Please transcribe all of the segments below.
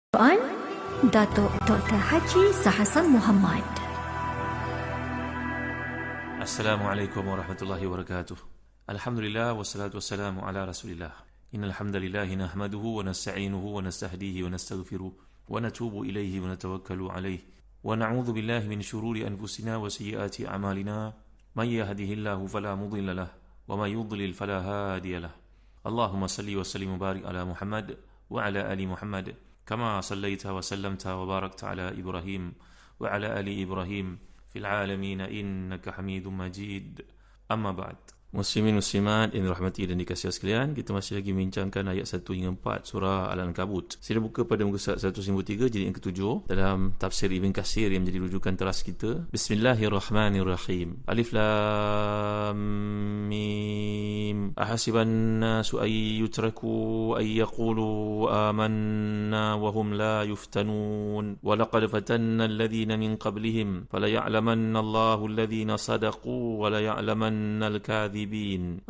Quran Datuk Dr. Haji Sahasan Muhammad. Assalamualaikum warahmatullahi wabarakatuh. Alhamdulillah wassalatu wassalamu ala Rasulillah. Innal hamdalillah nahmaduhu wa nasta'inuhu wa nastahdihi wa nastaghfiruh wa natubu ilayhi wa natawakkalu alayhi wa na'udzu billahi min shururi anfusina wa sayyiati a'malina. May yahdihillahu fala mudilla lahu wa may yudlil fala hadiya lahu. Allahumma salli wa sallim wa barik ala Muhammad wa ala ali Muhammad kama sallaita wa sallamta wa barakta ala Ibrahim wa ala ali Ibrahim fil alamin innaka Hamidum Majid. Amma ba'd. Muslimin muslimat yang dirahmati dan dikasihi sekalian, kita masih lagi membincangkan ayat 1 hingga 4 surah Al-Ankabut. Sila buka pada muka surat 193 jilid yang ke-7 dalam tafsir Ibn Katsir yang menjadi rujukan teras kita. Bismillahirrahmanirrahim. Alif lam mim. Ahasiban nasu ay yutraku ay yaqulu amanna wa hum la yuftanun. Wa laqad fatanna alladhina min qablihim fala ya'lamanna Allahu alladhina sadaqu wa la ya'lamanna al-kadhibin.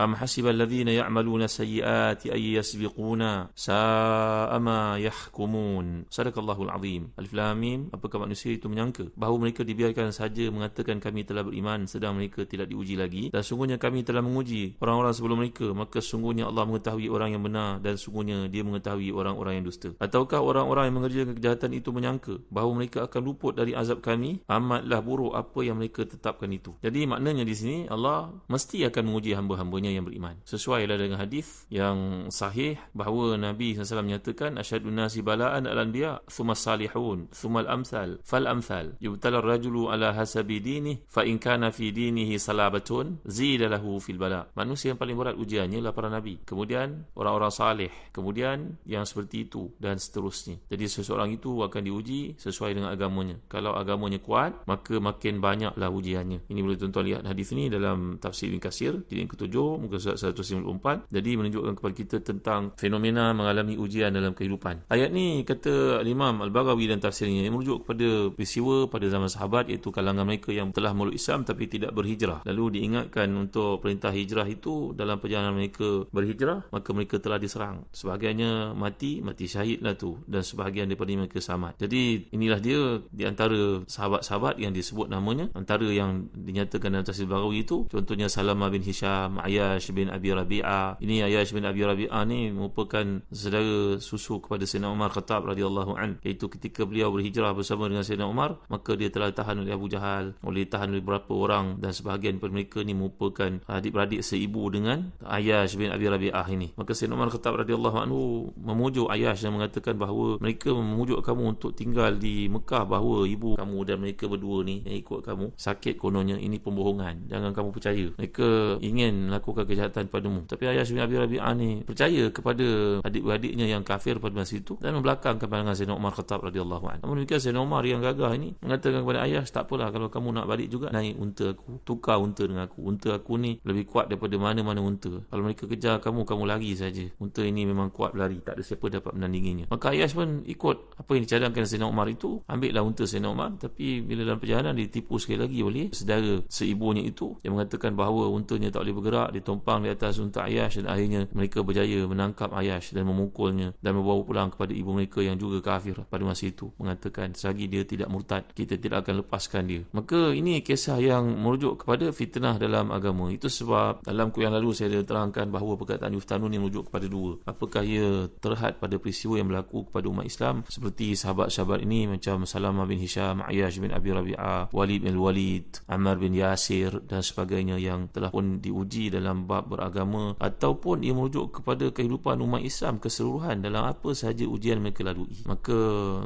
أم حسب الذين يعملون السيئات أن يسبقونا ساء ما يحكمون. صدق الله العظيم. Alif Lam Mim. Apakah manusia itu menyangka bahawa mereka dibiarkan saja mengatakan kami telah beriman sedang mereka tidak diuji lagi? Dan sungguhnya kami telah menguji orang-orang sebelum mereka, maka sungguhnya Allah mengetahui orang yang benar dan sungguhnya Dia mengetahui orang-orang yang dusta. Ataukah orang-orang yang mengerjakan kejahatan itu menyangka bahawa mereka akan luput dari azab kami? Amatlah buruk apa yang mereka tetapkan itu. Jadi maknanya di sini Allah mesti akan menguji hamba-hambanya yang beriman. Sesuailah dengan hadis yang sahih bahawa Nabi SAW menyatakan asyadun nasi bala'an al-anbiya thumma salihun thumma al-amthal fal-amthal yubtala ar-rajulu ala hasabi dinih fa in kana fi dinihi salabatun zida lahu fil bala'. Manusia yang paling berat ujiannya adalah para Nabi, kemudian orang-orang salih, kemudian yang seperti itu dan seterusnya. Jadi seseorang itu akan diuji sesuai dengan agamanya. Kalau agamanya kuat, maka makin banyaklah ujiannya. Ini boleh tuan-tuan lihat hadis ini dalam tafsir Ibn Katsir jilid yang ke-7 muka surat 194. Jadi menunjukkan kepada kita tentang fenomena mengalami ujian dalam kehidupan. Ayat ni kata Imam Al-Baghawi dan tafsirnya merujuk kepada peristiwa pada zaman sahabat, iaitu kalangan mereka yang telah meluk Islam tapi tidak berhijrah. Lalu diingatkan untuk perintah hijrah itu dalam perjalanan mereka berhijrah, maka mereka telah diserang. Sebahagiannya mati syahid lah tu, dan sebahagian daripada mereka selamat. Jadi inilah dia di antara sahabat-sahabat yang disebut namanya, antara yang dinyatakan dalam tafsir Baghawi itu contohnya Salamah bin Hisham, Ayyash bin Abi Rabi'ah. Ini Ayyash bin Abi Rabi'ah ni merupakan saudara susu kepada Sayyidina Umar Khattab radhiyallahu an, iaitu ketika beliau berhijrah bersama dengan Sayyidina Umar, maka dia telah ditahan oleh Abu Jahal, ditahan oleh beberapa orang, dan sebahagian daripada mereka ni merupakan adik-beradik seibu dengan Ayyash bin Abi Rabi'ah ini. Maka Sayyidina Umar Khattab radhiyallahu anhu memujuk Ayyash dan mengatakan bahawa mereka memujuk kamu untuk tinggal di Mekah, bahawa ibu kamu dan mereka berdua ni yang ikut kamu sakit kononnya. Ini pembohongan, jangan kamu percaya. Mereka ingin melakukan kejahatan padamu. Tapi Ayyash bin Abi Rabi'ah ni percaya kepada adik-beradiknya yang kafir pada masa itu dan membelakangkan pandangan Sayyidina Umar Khattab radhiyallahu anhu. Namun demikian Sayyidina Umar yang gagah ini mengatakan kepada Ayyash, tak apalah kalau kamu nak balik juga, naik unta aku, tukar unta dengan aku. Unta aku ni lebih kuat daripada mana-mana unta. Kalau mereka kejar kamu lari saja. Unta ini memang kuat berlari, tak ada siapa dapat menandinginya. Maka Ayyash pun ikut apa yang dicadangkan Sayyidina Umar itu, ambillah unta Sayyidina Umar. Tapi bila dalam perjalanan ditipu sekali lagi oleh saudara seibunya itu yang mengatakan bahawa untanya tak boleh bergerak, ditumpang di atas unta Ayyash, dan akhirnya mereka berjaya menangkap Ayyash dan memukulnya dan membawa pulang kepada ibu mereka yang juga kafir pada masa itu, mengatakan selagi dia tidak murtad, kita tidak akan lepaskan dia. Maka ini kisah yang merujuk kepada fitnah dalam agama. Itu sebab dalam kuliah yang lalu saya terangkan bahawa perkataan yuftanun ini merujuk kepada dua. Apakah ia terhad pada peristiwa yang berlaku kepada umat Islam seperti sahabat-sahabat ini macam Salamah bin Hisham, Ayyash bin Abi Rabi'ah, Walid bin Walid, Ammar bin Yasir dan sebagainya yang telah pun diuji dalam bab beragama, ataupun ia merujuk kepada kehidupan umat Islam keseluruhan dalam apa sahaja ujian mereka lalui. Maka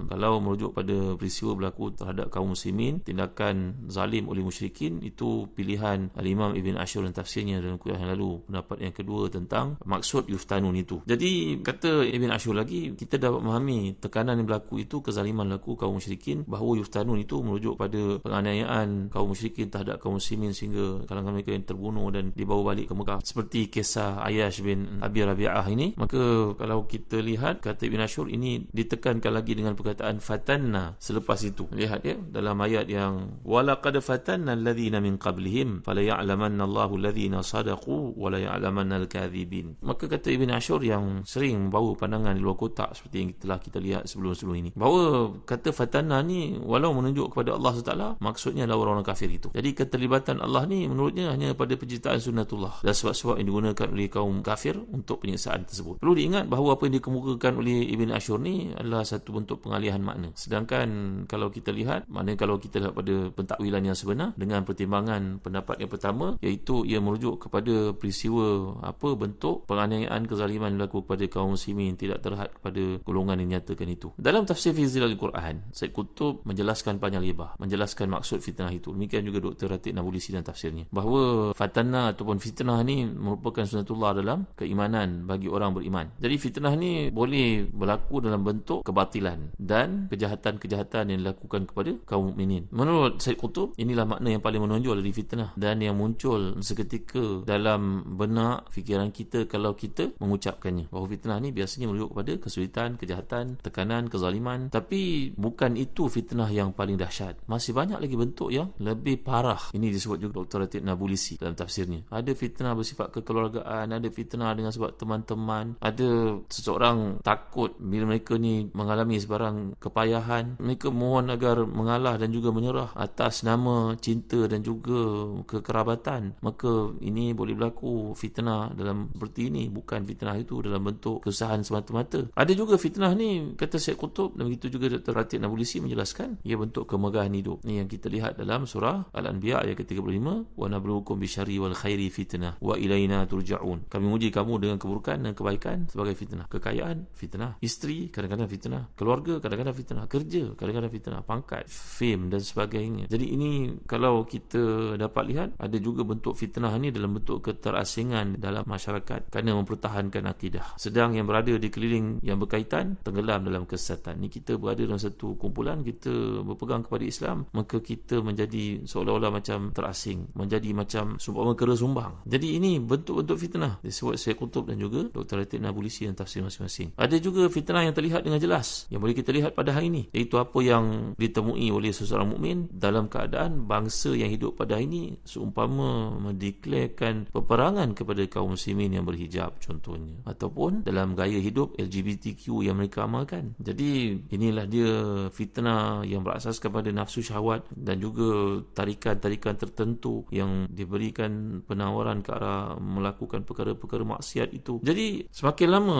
kalau merujuk pada peristiwa berlaku terhadap kaum muslimin, tindakan zalim oleh musyrikin, itu pilihan Al-Imam Ibn Ashur dan tafsirnya dalam kuliah yang lalu, pendapat yang kedua tentang maksud yuftanun itu. Jadi kata Ibn Ashur lagi, kita dapat memahami tekanan yang berlaku itu, kezaliman berlaku kaum musyrikin, bahawa yuftanun itu merujuk pada penganiayaan kaum musyrikin terhadap kaum muslimin sehingga kalangan mereka yang terbunuh dan kemudian dibawa balik ke Mekah, seperti kisah Ayyash bin Abi Rabi'ah ini. Maka kalau kita lihat, kata Ibn Ashur, ini ditekankan lagi dengan perkataan fatanna selepas itu. Lihat ya, dalam ayat yang walaqad fatanna alladhina min qablihim fala ya'lamanna Allahu alladhina sadaqu wa la ya'lamanna al-kadhibin. Maka kata Ibn Ashur yang sering membawa pandangan di luar kotak seperti yang telah kita lihat sebelum-sebelum ini, bahawa kata fatanna ni walau menunjuk kepada Allah SWT, maksudnya adalah orang-orang kafir itu. Jadi keterlibatan Allah ni menurutnya hanya pada penciptaan sunnatullah dan sebab-sebab yang digunakan oleh kaum kafir untuk penyiksaan tersebut. Perlu diingat bahawa apa yang dikemukakan oleh Ibn Ashur ni adalah satu bentuk pengalihan makna. Sedangkan kalau kita lihat, maknanya kalau kita lihat pada pentakwilan yang sebenar dengan pertimbangan pendapat yang pertama, iaitu ia merujuk kepada peristiwa apa bentuk penganiayaan, kezaliman berlaku kepada kaum muslimin tidak terhad kepada golongan yang nyatakan itu. Dalam tafsir fi Zilalil Quran, Said Qutb menjelaskan panjang lebar, menjelaskan maksud fitnah itu. Demikian juga Dr. Ratib Nabulsi dan tafsirnya, bahawa fatanah ataupun fitnah ni merupakan sunnatullah dalam keimanan bagi orang beriman. Jadi fitnah ni boleh berlaku dalam bentuk kebatilan dan kejahatan-kejahatan yang dilakukan kepada kaum mukminin. Menurut Said Qutb, inilah makna yang paling menonjol dari fitnah dan yang muncul seketika dalam benak fikiran kita kalau kita mengucapkannya. Bahawa fitnah ni biasanya merujuk kepada kesulitan, kejahatan, tekanan, kezaliman. Tapi bukan itu fitnah yang paling dahsyat. Masih banyak lagi bentuk yang lebih parah. Ini disebut juga Dr. Ratib Nabulsi dalam tafsirnya. Ada fitnah bersifat kekeluargaan, ada fitnah dengan sebab teman-teman, ada seseorang takut bila mereka ni mengalami sebarang kepayahan, mereka mohon agar mengalah dan juga menyerah atas nama cinta dan juga kekerabatan. Maka ini boleh berlaku fitnah dalam seperti ini, bukan fitnah itu dalam bentuk kesusahan semata-mata. Ada juga fitnah ni, kata Syed Qutb, dan begitu juga Dr. Ratib Nabulsi menjelaskan, ia bentuk kemegahan hidup. Ini yang kita lihat dalam surah Al-Anbiya ayat ke-35, wa nabluukum bisyarri wal khairi fitnah wa ilaina turja'un. Kami uji kamu dengan keburukan dan kebaikan sebagai fitnah. Kekayaan, fitnah. Isteri, kadang-kadang fitnah. Keluarga, kadang-kadang fitnah. Kerja, kadang-kadang fitnah. Pangkat, fame dan sebagainya. Jadi ini kalau kita dapat lihat, ada juga bentuk fitnah ni dalam bentuk keterasingan dalam masyarakat kerana mempertahankan akidah. Sedang yang berada di keliling yang berkaitan tenggelam dalam kesesatan. Ni kita berada dalam satu kumpulan, kita berpegang kepada Islam, maka kita menjadi seolah-olah macam terasing, menjadi macam seumpama kera sumbang. Jadi ini bentuk-bentuk fitnah disebut Syed Qutb dan juga Dr. Ratib Nabulsi dan tafsir masing-masing. Ada juga fitnah yang terlihat dengan jelas, yang boleh kita lihat pada hari ini, iaitu apa yang ditemui oleh seseorang mukmin dalam keadaan bangsa yang hidup pada hari ini seumpama mendeklarkan peperangan kepada kaum muslimin yang berhijab contohnya, ataupun dalam gaya hidup LGBTQ yang mereka amalkan. Jadi inilah dia fitnah yang berasaskan pada nafsu syahwat dan juga tarikan-tarikan tertentu yang diberikan penawaran ke arah melakukan perkara-perkara maksiat itu. Jadi semakin lama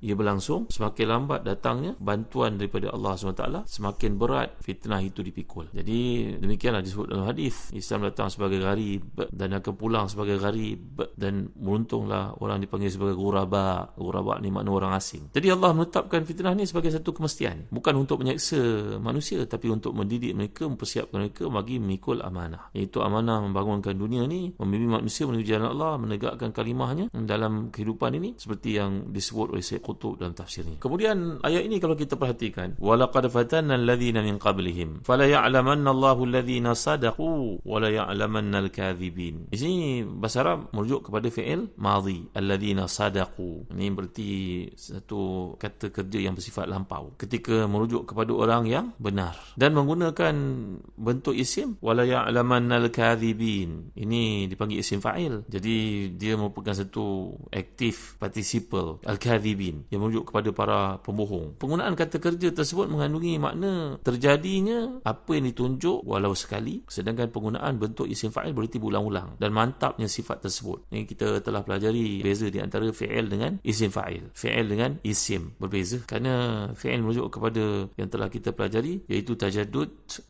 ia berlangsung, semakin lambat datangnya bantuan daripada Allah SWT, semakin berat fitnah itu dipikul. Jadi demikianlah disebut dalam hadis, Islam datang sebagai gharib dan akan pulang sebagai gharib, dan beruntunglah orang dipanggil sebagai ghuraba. Ghuraba ni makna orang asing. Jadi Allah menetapkan fitnah ni sebagai satu kemestian, bukan untuk menyeksa manusia, tapi untuk mendidik mereka, mempersiapkan mereka bagi memikul amanah, iaitu amanah membangunkan dunia ni, membimbing manusia menuju jalan Allah, menegakkan kalimahnya dalam kehidupan ini, seperti yang disebut oleh Syed Qutb dalam tafsirnya. Kemudian ayat ini kalau kita perhatikan, walaqad fatanna alladhina min qablihim fala ya'lamanna Allahu alladhina sadaqu wa la ya'lamanna al-kadhibin. Di sini bahasa Arab merujuk kepada fi'il madhi, alladhina sadaqu. Ini berarti satu kata kerja yang bersifat lampau ketika merujuk kepada orang yang benar, dan menggunakan bentuk isim wala ya'lamanna al-kadhibin. Ini dipanggil isim fa'il. Jadi dia merupakan satu aktif participle, al-kadhibin, yang merujuk kepada para pembohong. Penggunaan kata kerja tersebut mengandungi makna terjadinya apa yang ditunjuk walau sekali, sedangkan penggunaan bentuk isim fa'il berarti berulang-ulang, dan mantapnya sifat tersebut. Ini kita telah pelajari beza di antara fi'il dengan isim fa'il. Fi'il dengan isim berbeza kerana fi'il merujuk kepada yang telah kita pelajari, iaitu tajaddud,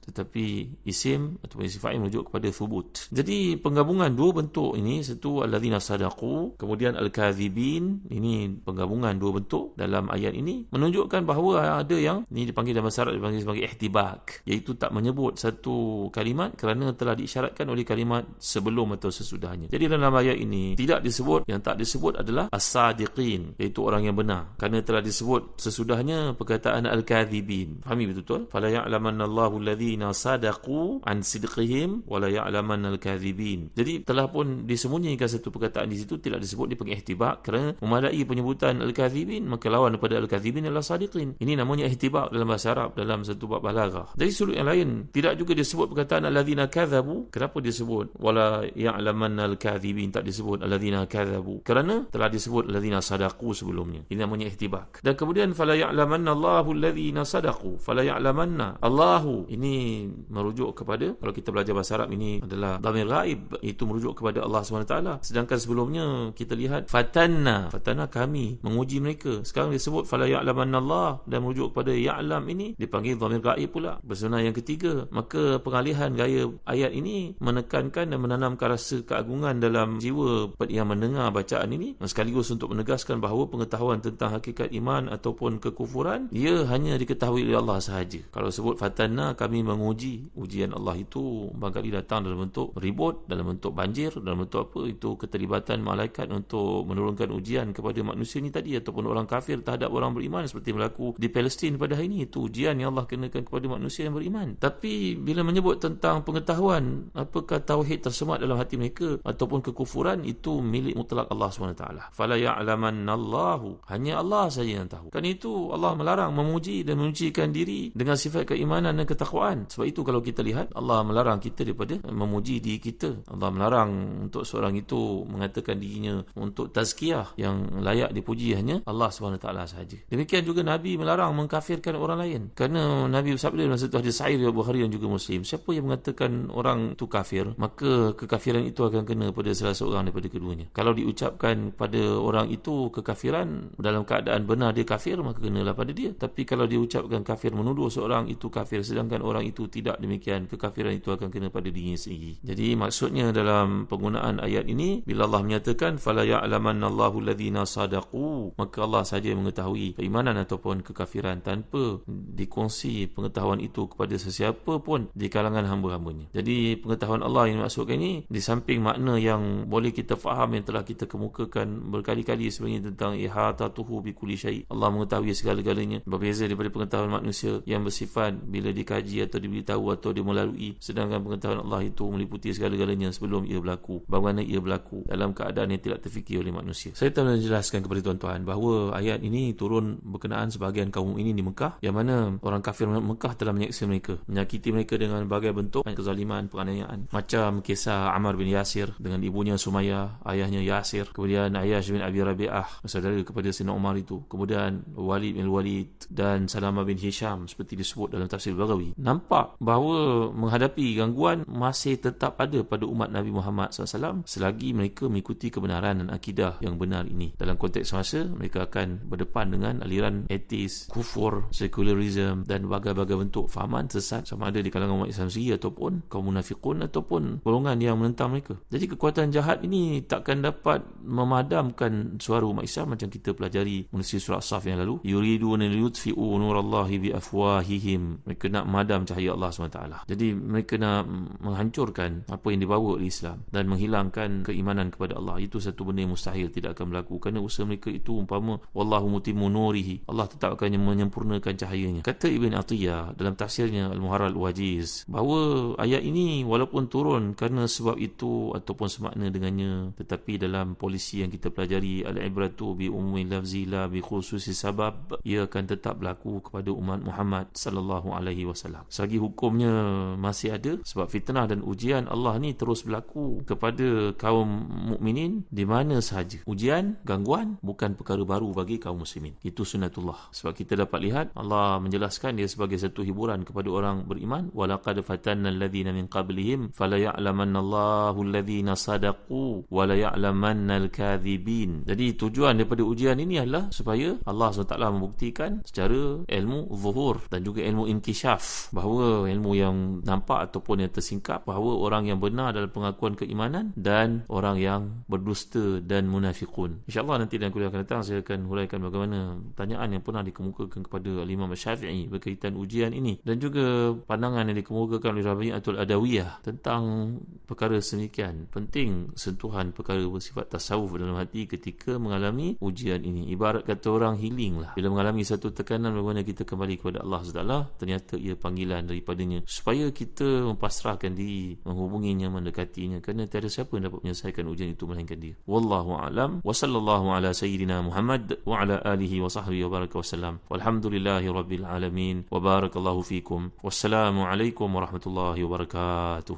tetapi isim ataupun isim fa'il merujuk kepada thubut. Jadi penggabungan dua bentuk ini, satu alladzina sadaqu, kemudian al-kadhibin, ini penggabungan dua bentuk dalam ayat ini menunjukkan bahawa ada yang ini dipanggil dalam bahasa Arab dipanggil sebagai ihtibak, iaitu tak menyebut satu kalimat kerana telah diisyaratkan oleh kalimat sebelum atau sesudahnya. Jadi dalam ayat ini tidak disebut, yang tak disebut adalah as-sadiqin, iaitu orang yang benar, kerana telah disebut sesudahnya perkataan al-kadhibin. Fahami betul? Fala ya'lamanna Allahu alladhina sadaqu an sidqihim wa la ya'lamanna al-kadhibin. Jadi telah pun disembunyikan satu perkataan di situ, tidak disebut, dipanggil ihtibak kerana memadai penyebutan al-kadhibin, maka lawan daripada al-kadhibin adalah sadiqin. Ini namanya ihtibak dalam bahasa Arab, dalam satu bab balaghah. Dari sudut yang lain, tidak juga disebut perkataan alladzina kadzabu. Kenapa disebut wala ya'lamanna al-kadhibin, tak disebut alladzina kadzabu? Kerana telah disebut alladzina sadaqu sebelumnya. Ini namanya ihtibak. Dan kemudian fala ya'lamanna Allahu alladzina sadaqu, fala ya'lamanna Allahu, ini merujuk kepada, kalau kita belajar bahasa Arab, ini adalah dhamir ghaib, itu merujuk kepada Allah SWT. Sedangkan sebelumnya kita lihat fatanna kami menguji mereka. Sekarang disebut fala ya'lamanna Allah dan merujuk kepada ya'lam, ini dipanggil dhamir ghaib pula. Bersunnah yang ketiga, maka pengalihan gaya ayat ini menekankan dan menanamkan rasa keagungan dalam jiwa yang mendengar bacaan ini, sekaligus untuk menegaskan bahawa pengetahuan tentang hakikat iman ataupun kekufuran ia hanya diketahui oleh Allah sahaja. Kalau sebut fatanna, kami menguji, ujian Allah itu barangkali datang dalam bentuk ribut, dalam bentuk banjir, dalam bentuk apa, itu keterlibatan malaikat untuk menurunkan ujian kepada manusia ni tadi, ataupun orang kafir terhadap orang beriman, seperti berlaku di Palestin pada hari ini. Itu ujian yang Allah kenakan kepada manusia yang beriman. Tapi bila menyebut tentang pengetahuan, apakah tauhid tersemat dalam hati mereka ataupun kekufuran, itu milik mutlak Allah SWT. Fala ya'lamanna Allahu, hanya Allah saja yang tahu. Kan itu Allah melarang memuji dan menyucikan diri dengan sifat keimanan dan ketakwaan. Sebab itu kalau kita lihat, Allah melarang kita daripada memuji diri kita. Allah melarang untuk seorang itu mengatakan dirinya untuk tazkiyah, yang layak dipuji hanya Allah SWT sahaja. Demikian juga Nabi melarang mengkafirkan orang lain. Kerana Nabi bersabda dalam satu hadis sahih riwayat Bukhari dan juga Muslim, siapa yang mengatakan orang itu kafir, maka kekafiran itu akan kena pada salah seorang daripada keduanya. Kalau diucapkan pada orang itu kekafiran dalam keadaan benar dia kafir, maka kenalah pada dia. Tapi kalau diucapkan kafir, menuduh seorang itu kafir sedangkan orang itu tidak demikian, kekafiran itu akan kena pada dirinya sendiri. Jadi maksudnya dalam penggunaan ayat ini, bila Allah menyatakan fala ya'lamanna Allahu alladzina sadaqu, maka Allah saja mengetahui keimanan ataupun kekafiran tanpa dikongsi pengetahuan itu kepada sesiapa pun di kalangan hamba-hambanya. Jadi pengetahuan Allah yang dimaksudkan ini, di samping makna yang boleh kita faham yang telah kita kemukakan berkali-kali sebenarnya tentang ihatatuhu bi kulli syai', Allah mengetahui segala-galanya, berbeza daripada pengetahuan manusia yang bersifat bila dikaji atau diberitahu atau dimelalui, sedangkan pengetahuan Allah itu meliputi segala-galanya sebelum ia berlaku, bagaimana ia berlaku dalam keadaan yang tidak terfikir oleh manusia. Saya telah menjelaskan kepada tuan-tuan bahawa ayat ini turun berkenaan sebahagian kaum ini di Mekah, yang mana orang kafir Mekah telah menyeksa mereka, menyakiti mereka dengan berbagai bentuk kezaliman, penganiayaan, macam kisah Ammar bin Yasir dengan ibunya Sumayyah, ayahnya Yasir, kemudian Ayyash bin Abi Rabi'ah, saudara kepada Sayyidina Umar itu, kemudian Walid bin Walid dan Salamah bin Hisham, seperti disebut dalam tafsir Baghawi. Nampak bahawa menghadapi gangguan masih tetap ada pada umat Nabi Muhammad SAW selagi mereka mengikuti kebenaran dan akidah yang benar ini. Dalam konteks masa, mereka akan berdepan dengan aliran etis, kufur, secularism dan berbagai-bagai bentuk fahaman sesat, sama ada di kalangan umat Islam sendiri ataupun kaum munafiqun ataupun golongan yang menentang mereka. Jadi kekuatan jahat ini takkan dapat memadamkan suara umat Islam, macam kita pelajari menerusi surah As-Saff yang lalu, yuriduna liyutfi'u nurallahi bi afwahihim, mereka nak memadam cahaya Allah SWT. Jadi mereka nak menghancurkan apa yang dibawa oleh Islam dan menghilangkan keimanan kepada Allah. Itu satu benda yang mustahil, tidak akan berlaku, kerana usaha mereka itu umpama wallahu mutimmu nurihi, Allah tetap akan menyempurnakan cahayanya. Kata Ibn Atiyah dalam tafsirnya Al-Muharrar Al-Wajiz bahawa ayat ini walaupun turun kerana sebab itu ataupun semakna dengannya, tetapi dalam polisi yang kita pelajari, al-ibratu bi umumi lafzi la bi khususi sabab, ia akan tetap berlaku kepada umat Muhammad sallallahu alaihi wasallam selagi hukumnya masih ada. Sebab fitnah dan ujian Allah ni terus berlaku kepada kaum mukminin di mana sahaja. Ujian, gangguan bukan perkara baru bagi kaum muslimin. Itu sunnatullah. Sebab kita dapat lihat Allah menjelaskan dia sebagai satu hiburan kepada orang beriman. Walaqad fatanna alladhina min qablihim fala ya'lamanna Allahu alladhina sadaqu wa la ya'lamanna al-kadhibin. Jadi tujuan daripada ujian ini adalah supaya Allah SWT membuktikan secara ilmu zuhur dan juga ilmu inkishaf, bahawa ilmu yang nampak ataupun yang tersingkap, bahawa orang yang benar dalam pengakuan keimanan dan orang yang berdusta dan munafiqun. InsyaAllah nanti dalam kuliah akan datang saya akan huraikan bagaimana pertanyaan yang pernah dikemukakan kepada Imam Syafi'i berkaitan ujian ini, dan juga pandangan yang dikemukakan oleh Rabi'atul Adawiyah tentang perkara semikian. Penting sentuhan perkara bersifat tasawuf dalam hati ketika mengalami ujian ini. Ibarat kata orang healing lah, bila mengalami satu tekanan bagaimana kita kembali kepada Allah SWT, ternyata ia panggilan daripadanya supaya kita mempasrahkan diri, menghubunginya, mendekatinya. Kerana kerana tiada siapa yang dapat menyelesaikan ujian itu melainkan dia. Wallahu a'lam. Wa sallallahu ala sayyidina Muhammad wa ala alihi wa sahbihi wa baraka wasallam. Walhamdulillahi rabbil alamin. Wa barakallahu fikum. Wassalamu alaikum warahmatullahi wabarakatuh.